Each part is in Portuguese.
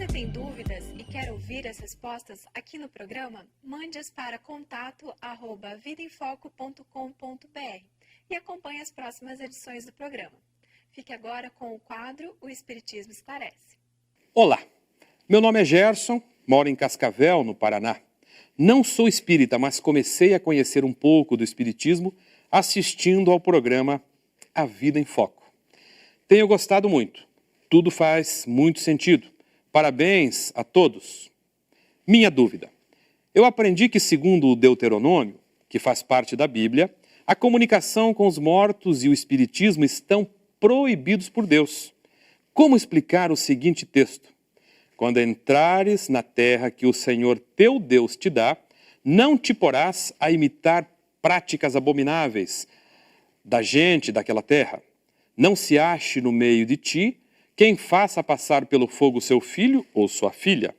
você tem dúvidas e quer ouvir as respostas aqui no programa, mande-as para contato@vidaemfoco.com.br e acompanhe as próximas edições do programa. Fique agora com o quadro O Espiritismo Esclarece. Olá, meu nome é Gerson, moro em Cascavel, no Paraná. Não sou espírita, mas comecei a conhecer um pouco do espiritismo assistindo ao programa A Vida em Foco. Tenho gostado muito, tudo faz muito sentido. Parabéns a todos. Minha dúvida. Eu aprendi que, segundo o Deuteronômio, que faz parte da Bíblia, a comunicação com os mortos e o espiritismo estão proibidos por Deus. Como explicar o seguinte texto? Quando entrares na terra que o Senhor teu Deus te dá, não te porás a imitar práticas abomináveis da gente daquela terra. Não se ache no meio de ti quem faça passar pelo fogo seu filho ou sua filha,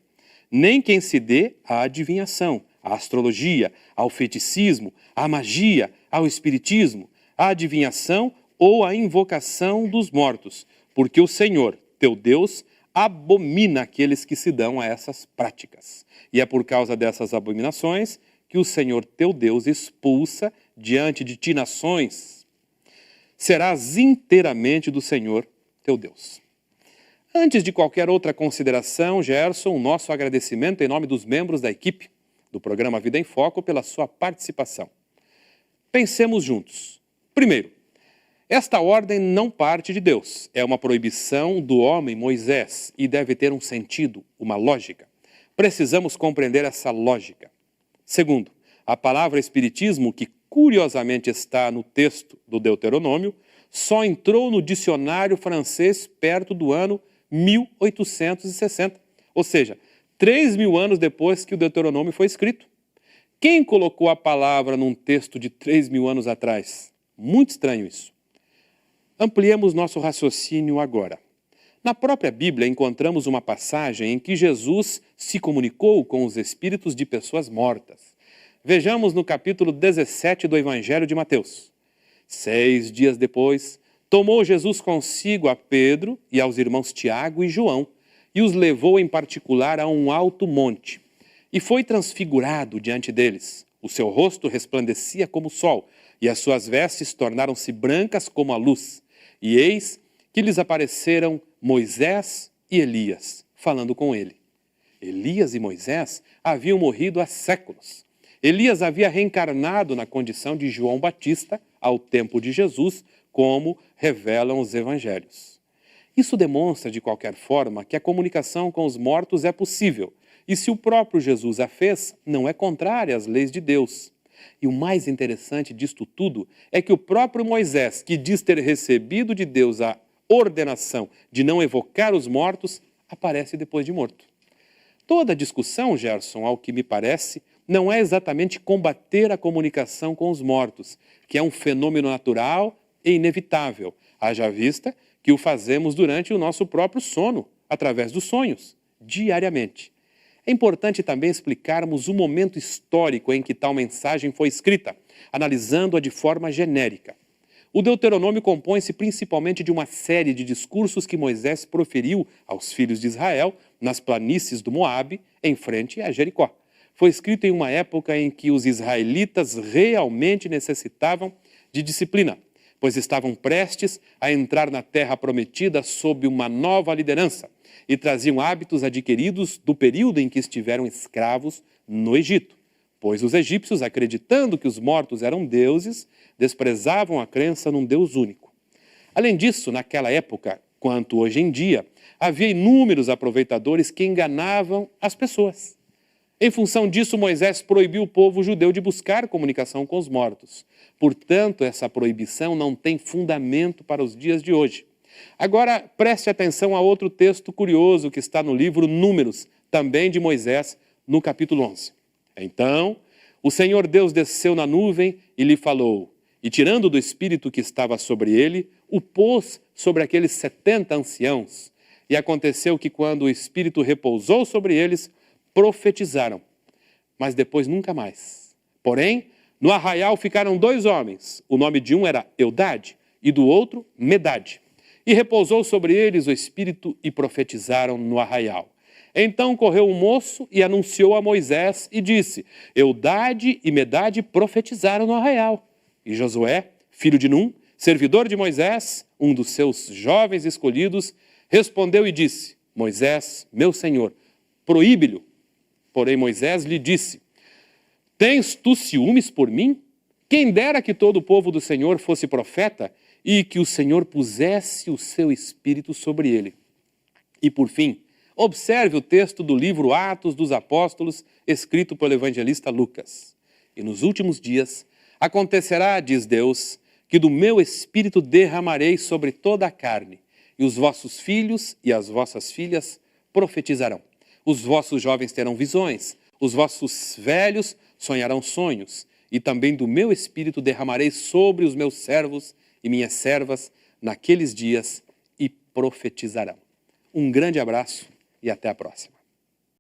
nem quem se dê à adivinhação, à astrologia, ao feiticismo, à magia, ao espiritismo, à adivinhação ou à invocação dos mortos, porque o Senhor, teu Deus, abomina aqueles que se dão a essas práticas. E é por causa dessas abominações que o Senhor, teu Deus, expulsa diante de ti nações. Serás inteiramente do Senhor, teu Deus. Antes de qualquer outra consideração, Gerson, nosso agradecimento em nome dos membros da equipe do programa Vida em Foco pela sua participação. Pensemos juntos. Primeiro, esta ordem não parte de Deus. É uma proibição do homem Moisés e deve ter um sentido, uma lógica. Precisamos compreender essa lógica. Segundo, a palavra espiritismo, que curiosamente está no texto do Deuteronômio, só entrou no dicionário francês perto do ano 1860, ou seja, 3.000 anos depois que o Deuteronômio foi escrito. Quem colocou a palavra num texto de 3.000 anos atrás? Muito estranho isso. Ampliemos nosso raciocínio agora. Na própria Bíblia encontramos uma passagem em que Jesus se comunicou com os espíritos de pessoas mortas. Vejamos no capítulo 17 do Evangelho de Mateus. 6 dias depois, tomou Jesus consigo a Pedro e aos irmãos Tiago e João e os levou em particular a um alto monte. E foi transfigurado diante deles. O seu rosto resplandecia como o sol e as suas vestes tornaram-se brancas como a luz. E eis que lhes apareceram Moisés e Elias, falando com ele. Elias e Moisés haviam morrido há séculos. Elias havia reencarnado na condição de João Batista ao tempo de Jesus, como revelam os evangelhos. Isso demonstra, de qualquer forma, que a comunicação com os mortos é possível, e se o próprio Jesus a fez, não é contrária às leis de Deus. E o mais interessante disto tudo é que o próprio Moisés, que diz ter recebido de Deus a ordenação de não evocar os mortos, aparece depois de morto. Toda a discussão, Gerson, ao que me parece, não é exatamente combater a comunicação com os mortos, que é um fenômeno natural e inevitável, haja vista que o fazemos durante o nosso próprio sono, através dos sonhos, diariamente. É importante também explicarmos o momento histórico em que tal mensagem foi escrita, analisando-a de forma genérica. O Deuteronômio compõe-se principalmente de uma série de discursos que Moisés proferiu aos filhos de Israel nas planícies do Moabe, em frente a Jericó. Foi escrito em uma época em que os israelitas realmente necessitavam de disciplina, pois estavam prestes a entrar na terra prometida sob uma nova liderança e traziam hábitos adquiridos do período em que estiveram escravos no Egito, pois os egípcios, acreditando que os mortos eram deuses, desprezavam a crença num Deus único. Além disso, naquela época, quanto hoje em dia, havia inúmeros aproveitadores que enganavam as pessoas. Em função disso, Moisés proibiu o povo judeu de buscar comunicação com os mortos. Portanto, essa proibição não tem fundamento para os dias de hoje. Agora, preste atenção a outro texto curioso que está no livro Números, também de Moisés, no capítulo 11. Então, o Senhor Deus desceu na nuvem e lhe falou, e tirando do espírito que estava sobre ele, o pôs sobre aqueles 70 anciãos. E aconteceu que quando o espírito repousou sobre eles, profetizaram, mas depois nunca mais. Porém, no arraial ficaram 2 homens. O nome de um era Eudade e do outro Medade. E repousou sobre eles o Espírito e profetizaram no arraial. Então correu um moço e anunciou a Moisés e disse: Eudade e Medade profetizaram no arraial. E Josué, filho de Num, servidor de Moisés, um dos seus jovens escolhidos, respondeu e disse: Moisés, meu senhor, proíbe-lhe. Porém Moisés lhe disse: Tens tu ciúmes por mim? Quem dera que todo o povo do Senhor fosse profeta e que o Senhor pusesse o seu espírito sobre ele. E por fim, observe o texto do livro Atos dos Apóstolos, escrito pelo evangelista Lucas. E nos últimos dias acontecerá, diz Deus, que do meu espírito derramarei sobre toda a carne, e os vossos filhos e as vossas filhas profetizarão. Os vossos jovens terão visões, os vossos velhos sonharão sonhos, e também do meu espírito derramarei sobre os meus servos e minhas servas naqueles dias e profetizarão. Um grande abraço e até a próxima.